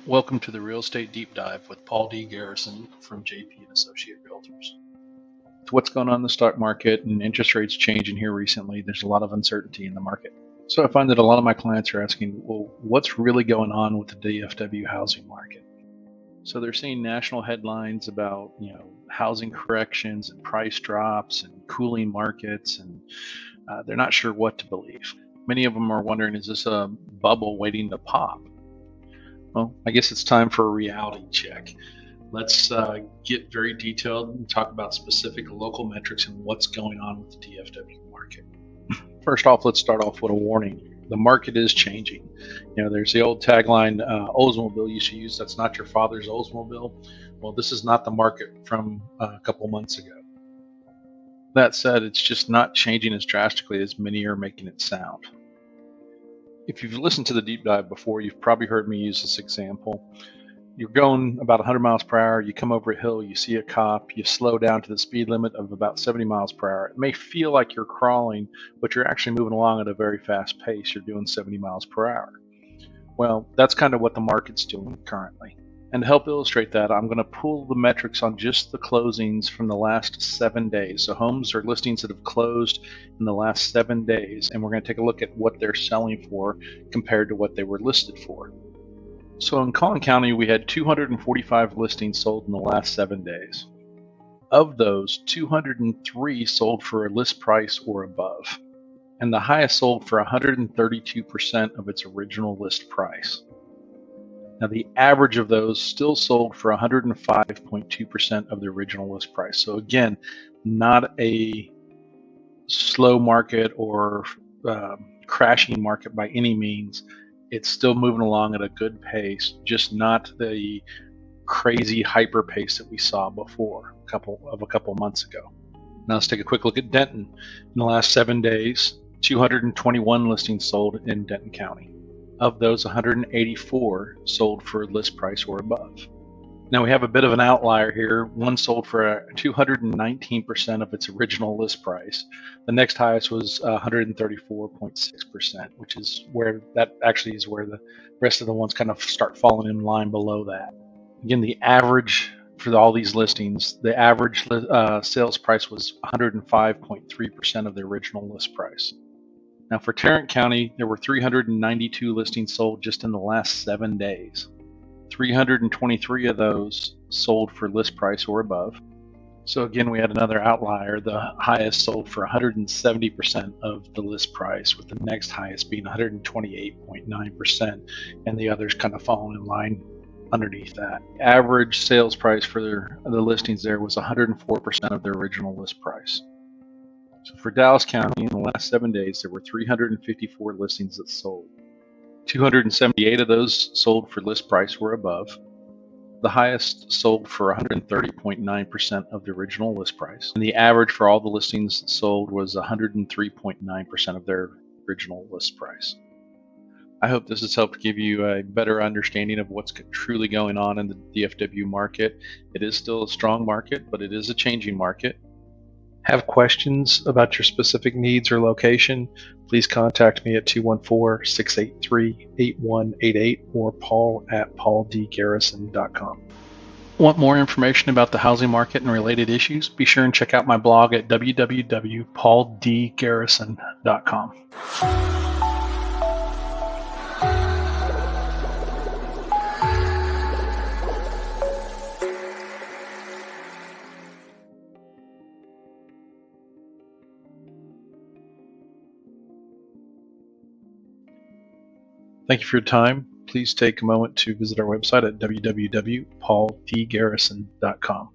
Welcome to the Real Estate Deep Dive with Paul D. Garrison from JP and Associate Realtors. With what's going on in the stock market and interest rates changing here recently, there's a lot of uncertainty in the market. So I find that a lot of my clients are asking, well, what's really going on with the DFW housing market? So they're seeing national headlines about, housing corrections and price drops and cooling markets, and they're not sure what to believe. Many of them are wondering, is this a bubble waiting to pop? Well, I guess it's time for a reality check. Let's get very detailed and talk about specific local metrics and what's going on with the DFW market. First off, let's start off with a warning. The market is changing. There's the old tagline, Oldsmobile used to use, that's not your father's Oldsmobile. Well, this is not the market from a couple months ago. That said, it's just not changing as drastically as many are making it sound. If you've listened to the deep dive before, you've probably heard me use this example. You're going about 100 miles per hour, you come over a hill, you see a cop, you slow down to the speed limit of about 70 miles per hour. It may feel like you're crawling, but you're actually moving along at a very fast pace. You're doing 70 miles per hour. Well, that's kind of what the market's doing currently. And to help illustrate that, I'm going to pull the metrics on just the closings from the last 7 days. So homes or listings that have closed in the last 7 days, and we're going to take a look at what they're selling for compared to what they were listed for. So in Collin County, we had 245 listings sold in the last 7 days. Of those, 203 sold for a list price or above, and the highest sold for 132% of its original list price. Now, the average of those still sold for 105.2% of the original list price. So again, not a slow market or crashing market by any means. It's still moving along at a good pace, just not the crazy hyper pace that we saw before a couple months ago. Now let's take a quick look at Denton. In the last 7 days, 221 listings sold in Denton County. Of those, 184 sold for list price or above. Now we have a bit of an outlier here. One sold for 219% of its original list price. The next highest was 134.6%, which is where the rest of the ones kind of start falling in line below that. Again, the average for all these listings, the average sales price was 105.3% of the original list price. Now for Tarrant County, there were 392 listings sold just in the last 7 days. 323 of those sold for list price or above. So again, we had another outlier. The highest sold for 170% of the list price, with the next highest being 128.9%, and the others kind of falling in line underneath that. Average sales price for the listings there was 104% of their original list price. So for Dallas County, in the last 7 days, there were 354 listings that sold. 278 of those sold for list price or above. The highest sold for 130.9% of the original list price. And the average for all the listings sold was 103.9% of their original list price. I hope this has helped give you a better understanding of what's truly going on in the DFW market. It is still a strong market, but it is a changing market. Have questions about your specific needs or location, please contact me at 214-683-8188 or paul@pauldgarrison.com. Want more information about the housing market and related issues? Be sure and check out my blog at www.pauldgarrison.com. Thank you for your time. Please take a moment to visit our website at www.pauldgarrison.com.